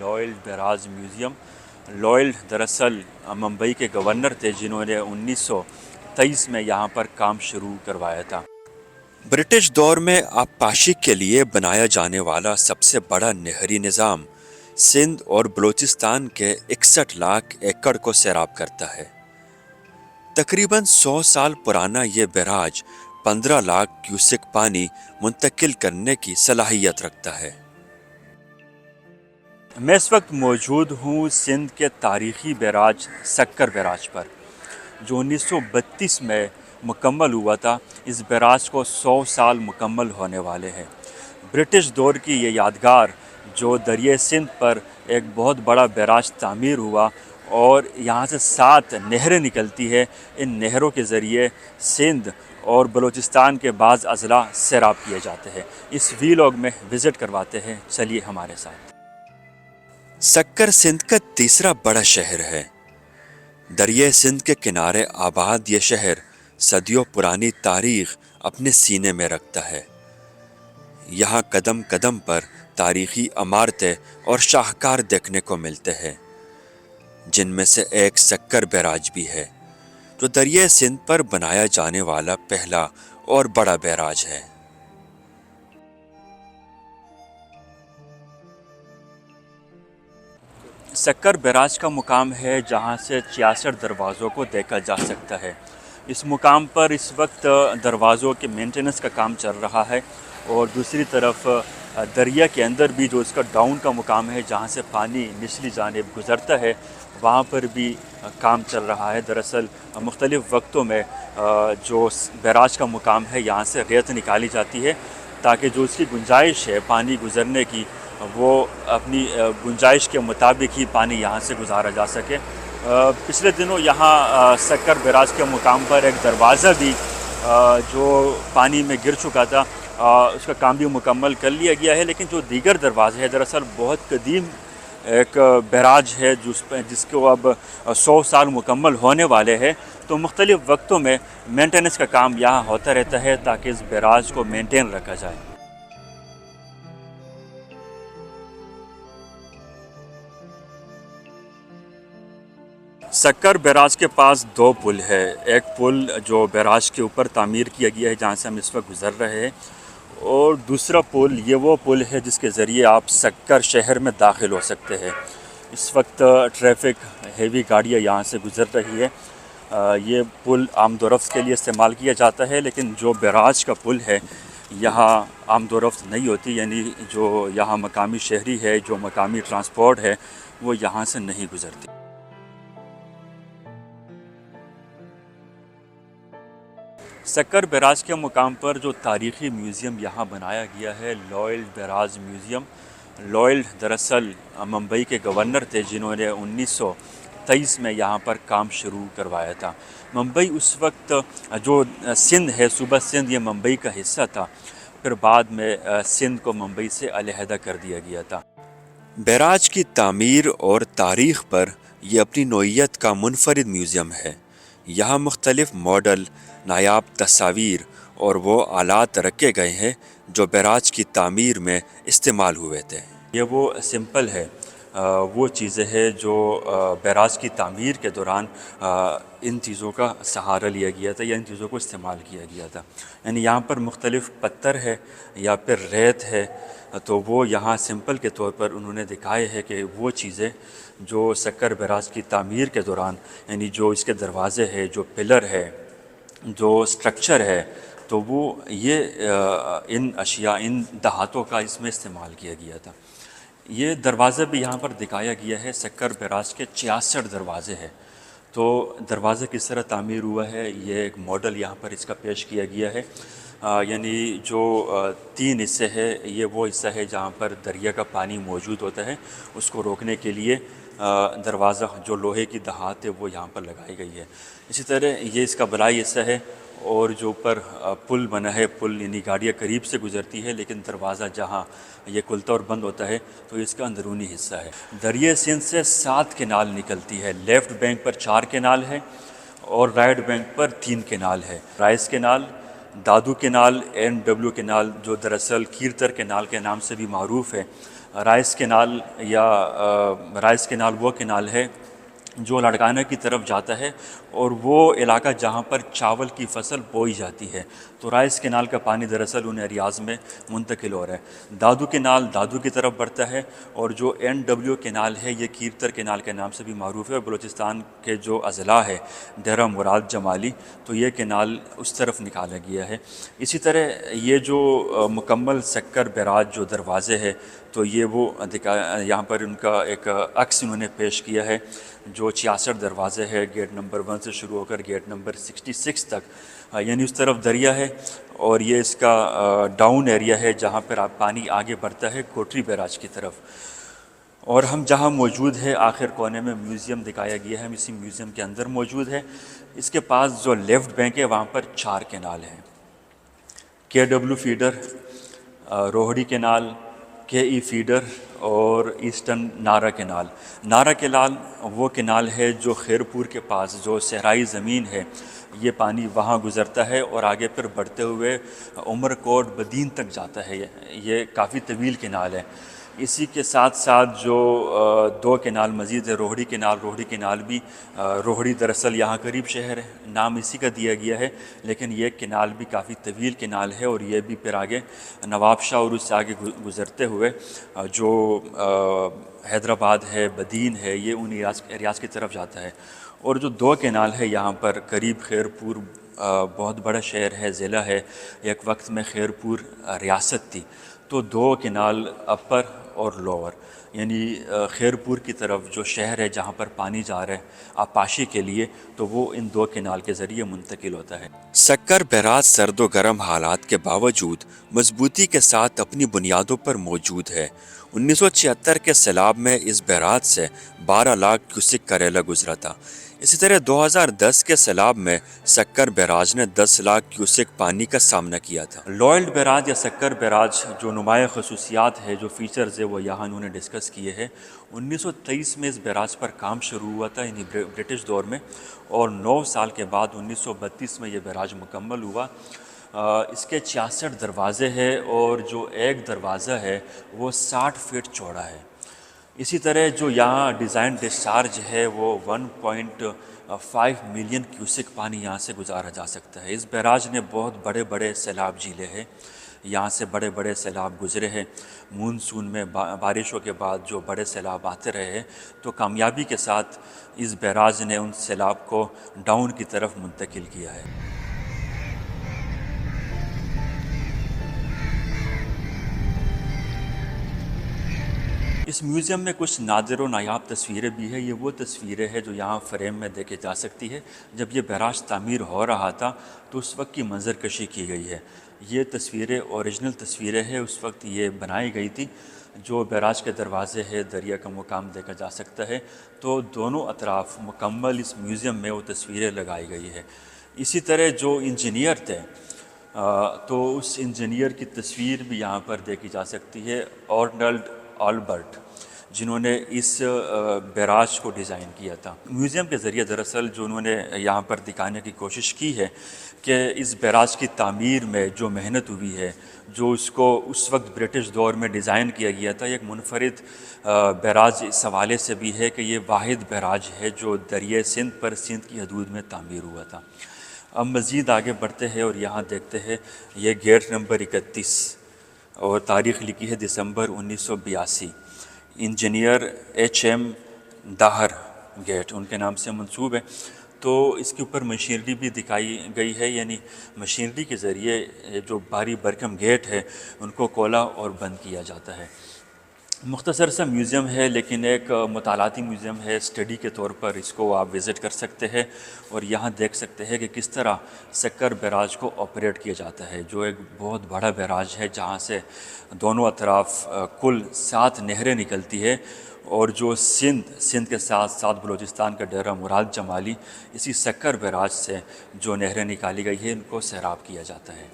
Lloyd barrage museum. Lloyd दरअसल मुंबई के governor थे जिन्होंने 1923 में यहाँ पर काम शुरू करवाया था। ब्रिटिश दौर में आबपाशी के लिए बनाया जाने वाला सबसे बड़ा नहरी निज़ाम सिंध और बलूचिस्तान के 61 लाख एकड़ को सैराब करता है। तकरीबन 100 साल पुराना ये बैराज 15 लाख क्यूसेक पानी मुंतकिल करने की सलाहियत रखता है। मैं इस वक्त मौजूद हूँ सिंध के तारीख़ी बैराज सक्कर बैराज पर, जो 1932 में मुकम्मल हुआ था। इस बैराज को 100 साल मुकम्मल होने वाले हैं। ब्रिटिश दौर की ये यादगार जो दरिया सिंध पर एक बहुत बड़ा बैराज तामीर हुआ और यहाँ से 7 नहरें निकलती है। इन नहरों के ज़रिए सिंध और बलूचिस्तान के बाज़ अज़ला सैराब किए जाते हैं। इस वीलॉग में विज़िट करवाते हैं, चलिए हमारे साथ। सक्कर सिंध का तीसरा बड़ा शहर है। दरिया सिंध के किनारे आबाद ये शहर सदियों पुरानी तारीख अपने सीने में रखता है। यहाँ कदम कदम पर तारीखी इमारतें और शाहकार देखने को मिलते हैं, जिनमें से एक सक्कर बैराज भी है, जो दरिया सिंध पर बनाया जाने वाला पहला और बड़ा बैराज है। सक्कर बैराज का मुकाम है जहाँ से 66 दरवाज़ों को देखा जा सकता है। इस मुकाम पर इस वक्त दरवाज़ों के मेंटेनेंस का काम चल रहा है और दूसरी तरफ दरिया के अंदर भी जो इसका डाउन का मुकाम है, जहाँ से पानी निचली जानिब गुज़रता है, वहाँ पर भी काम चल रहा है। दरअसल मुख्तलिफ़ वक्तों में जो बैराज का मुकाम है, यहाँ से रेत निकाली जाती है ताकि जो इसकी गुंजाइश है पानी गुज़रने की, वो अपनी गुंजाइश के मुताबिक ही पानी यहाँ से गुजारा जा सके। पिछले दिनों यहाँ सक्कर बैराज के मुकाम पर एक दरवाज़ा भी जो पानी में गिर चुका था, उसका काम भी मुकम्मल कर लिया गया है। लेकिन जो दीगर दरवाज़े हैं, दरअसल बहुत कदीम एक बैराज है जिसको अब 100 साल मुकम्मल होने वाले हैं। तो मुख्तलिफ़ वक्तों में मेंटेनेंस का काम यहाँ होता रहता है ताकि इस बैराज को मेंटेन रखा जाए। सक्कर बैराज के पास 2 पुल है। एक पुल जो बैराज के ऊपर तामीर किया गया है, जहाँ से हम इस वक्त गुज़र रहे हैं, और दूसरा पुल ये वो पुल है जिसके ज़रिए आप सक्कर शहर में दाखिल हो सकते हैं। इस वक्त ट्रैफिक हेवी गाड़ियाँ यहाँ से गुज़र रही है। ये पुल आमदोरफ्त के लिए इस्तेमाल किया जाता है, लेकिन जो बैराज का पुल है यहाँ आमदोरफ्त नहीं होती, यानी जो यहाँ मकामी शहरी है, जो मकामी ट्रांसपोर्ट है, वो यहाँ से नहीं गुज़रती। सक्कर बैराज के मुकाम पर जो तारीख़ी म्यूज़ियम यहाँ बनाया गया है, लॉयड बैराज म्यूज़ियम। लॉयड दरअसल मुंबई के गवर्नर थे जिन्होंने 1923 में यहाँ पर काम शुरू करवाया था। मुंबई उस वक्त जो सिंध है, सूबा सिंध, ये मुंबई का हिस्सा था। फिर बाद में सिंध को मुंबई से अलहदा कर दिया गया था। बैराज की तामीर और तारीख पर यह अपनी नोयत का मुनफरिद म्यूज़ियम है। यहाँ मुख्तलिफ़ मॉडल, नायाब तस्वीर और वो आलात रखे गए हैं जो बैराज की तामीर में इस्तेमाल हुए थे। ये वो सिंपल है, वो चीज़ें हैं जो बैराज की तामीर के दौरान इन चीज़ों का सहारा लिया गया था या इन चीज़ों को इस्तेमाल किया गया था। यानी यहाँ पर मुख्तलिफ़ पत्थर है या फिर रेत है, तो वो यहाँ सिंपल के तौर पर उन्होंने दिखाए हैं कि वो चीज़ें जो सक्कर बैराज की तामीर के दौरान, यानी जो इसके दरवाज़े हैं, जो पिलर है, जो स्ट्रक्चर है, तो वो ये इन अशिया, इन दहातों का इसमें इस्तेमाल किया गया था। ये दरवाज़ा भी यहाँ पर दिखाया गया है। सक्कर बैराज के 66 दरवाज़े हैं। तो दरवाज़ा किस तरह तामीर हुआ है, ये एक मॉडल यहाँ पर इसका पेश किया गया है। यानी जो 3 हिस्से हैं, ये वो हिस्सा है जहाँ पर दरिया का पानी मौजूद होता है, उसको रोकने के लिए दरवाज़ा जो लोहे की दहात है वो यहाँ पर लगाई गई है। इसी तरह ये इसका बलाई हिस्सा है और जो ऊपर पुल बना है, पुल यानी गाड़ियाँ करीब से गुजरती है, लेकिन दरवाज़ा जहाँ ये खुलता और बंद होता है तो इसका अंदरूनी हिस्सा है। दरिया सिंध से 7 केनाल निकलती है। लेफ़्ट बैंक पर 4 केनाल है और राइट बैंक पर 3 केनाल है। राइस केनाल, दादू केनाल, NW केनाल, जो दरअसल कीरतर केनाल के नाम से भी मारूफ़ है, رائس کینال یا رائس کینال وہ کینال ہے جو لاڑکانہ کی طرف جاتا ہے اور وہ علاقہ جہاں پر چاول کی فصل بوئی جاتی ہے، تو رائس کینال کا پانی دراصل ان ایریاز میں منتقل ہو رہا ہے۔ دادو کینال دادو کی طرف بڑھتا ہے، اور جو NW کینال ہے یہ کیرتر کینال کے نام سے بھی معروف ہے، اور بلوچستان کے جو اضلاع ہے ڈیرہ مراد جمالی، تو یہ کینال اس طرف نکالا گیا ہے۔ اسی طرح یہ جو مکمل سکر بیراج جو دروازے ہے، تو یہ وہ یہاں پر ان کا ایک عکس انہوں نے پیش کیا ہے، جو 66 دروازے ہے، گیٹ نمبر 1 سے شروع ہو کر گیٹ نمبر 66 تک، یعنی اس طرف دریا ہے، اور یہ اس کا ڈاؤن ایریا ہے جہاں پر پانی آگے بڑھتا ہے کوٹری بیراج کی طرف۔ اور ہم جہاں موجود ہے آخر کونے میں میوزیم دکھایا گیا ہے، ہم اسی میوزیم کے اندر موجود ہے۔ اس کے پاس جو لیفٹ بینک ہے وہاں پر 4 کینال ہیں، KW feeder, Rohri canal, KE feeder اور ایسٹرن نارا کینال۔ نارا کینال وہ کینال ہے جو خیرپور کے پاس جو صحرائی زمین ہے، یہ پانی وہاں گزرتا ہے اور آگے پھر بڑھتے ہوئے عمر کوٹ بدین تک جاتا ہے، یہ کافی طویل کینال ہے۔ اسی کے ساتھ ساتھ جو 2 کینال مزید ہے، روہڑی کینال بھی، روہڑی دراصل یہاں قریب شہر ہے، نام اسی کا دیا گیا ہے، لیکن یہ کینال بھی کافی طویل کینال ہے، اور یہ بھی پھر آگے نواب شاہ اور اس سے آگے گزرتے ہوئے جو حیدرآباد ہے، بدین ہے، یہ ان ایریاز کی طرف جاتا ہے۔ اور جو 2 کینال ہے یہاں پر قریب خیرپور بہت بڑا شہر ہے، ضلع ہے، ایک وقت میں خیرپور ریاست تھی، تو 2 کینال اپر اور لوور، یعنی خیرپور کی طرف جو شہر ہے جہاں پر پانی جا رہا ہے آبپاشی کے لیے، تو وہ ان 2 کینال کے ذریعے منتقل ہوتا ہے۔ سکر بیراج سرد و گرم حالات کے باوجود مضبوطی کے ساتھ اپنی بنیادوں پر موجود ہے۔ 1976 کے سیلاب میں اس بیراج سے 12 لاکھ کیوسک کریلا گزرا تھا۔ اسی طرح 2010 کے سیلاب میں سکر بیراج نے 10 لاکھ کیوسک پانی کا سامنا کیا تھا۔ لوئلڈ بیراج یا سکر بیراج جو نمایاں خصوصیات ہے، جو فیچرز ہے، وہ یہاں انہوں نے ڈسکس کیے ہیں۔ 1923 میں اس بیراج پر کام شروع ہوا تھا، یعنی برٹش دور میں، اور 9 سال کے بعد 1932 میں یہ بیراج مکمل ہوا۔ اس کے 66 دروازے ہیں، اور جو ایک دروازہ ہے وہ 60 فٹ چوڑا ہے۔ اسی طرح جو یہاں ڈیزائن ڈسچارج ہے وہ 1.5 ملین کیوسک پانی یہاں سے گزارا جا سکتا ہے۔ اس بیراج نے بہت بڑے بڑے سیلاب جھیلے ہیں، یہاں سے بڑے بڑے سیلاب گزرے ہیں، مونسون میں بارشوں کے بعد جو بڑے سیلاب آتے رہے ہیں، تو کامیابی کے ساتھ اس بیراج نے ان سیلاب کو ڈاؤن کی طرف منتقل کیا ہے۔ اس میوزیم میں کچھ نادر و نایاب تصویریں بھی ہیں۔ یہ وہ تصویریں ہیں جو یہاں فریم میں دیکھی جا سکتی ہے۔ جب یہ بیراج تعمیر ہو رہا تھا تو اس وقت کی منظر کشی کی گئی ہے۔ یہ تصویریں اوریجنل تصویریں ہیں، اس وقت یہ بنائی گئی تھی۔ جو بیراج کے دروازے ہے، دریا کا مقام دیکھا جا سکتا ہے، تو دونوں اطراف مکمل اس میوزیم میں وہ تصویریں لگائی گئی ہے۔ اسی طرح جو انجینئر تھے، تو اس انجینئر کی تصویر بھی یہاں پر دیکھی جا سکتی ہے، آرنلڈ آلبرٹ، جنہوں نے اس بیراج کو ڈیزائن کیا تھا۔ میوزیم کے ذریعے دراصل جو انہوں نے یہاں پر دکھانے کی کوشش کی ہے کہ اس بیراج کی تعمیر میں جو محنت ہوئی ہے، جو اس کو اس وقت برٹش دور میں ڈیزائن کیا گیا تھا، ایک منفرد بیراج اس حوالے سے بھی ہے کہ یہ واحد بیراج ہے جو دریائے سندھ پر سندھ کی حدود میں تعمیر ہوا تھا۔ اب مزید آگے بڑھتے ہیں اور یہاں دیکھتے ہیں یہ گیٹ نمبر 31 اور تاریخ لکھی ہے دسمبر 1982۔ Engineer HM Dahir get in کے نام سے منسوب ہے۔ تو اس کے اوپر مشینری بھی دکھائی گئی ہے، یعنی مشینری کے ذریعے جو بھاری بھرکم گیٹ ہے ان کو کھولا اور بند کیا جاتا ہے۔ مختصر سا میوزیم ہے، لیکن ایک مطالعاتی میوزیم ہے، اسٹڈی کے طور پر اس کو آپ وزٹ کر سکتے ہیں، اور یہاں دیکھ سکتے ہیں کہ کس طرح سکر بیراج کو آپریٹ کیا جاتا ہے، جو ایک بہت بڑا بیراج ہے جہاں سے دونوں اطراف کل 7 نہریں نکلتی ہے، اور جو سندھ کے ساتھ ساتھ بلوچستان کا ڈیرہ مراد جمالی، اسی سکر بیراج سے جو نہریں نکالی گئی ہیں ان کو سیراب کیا جاتا ہے۔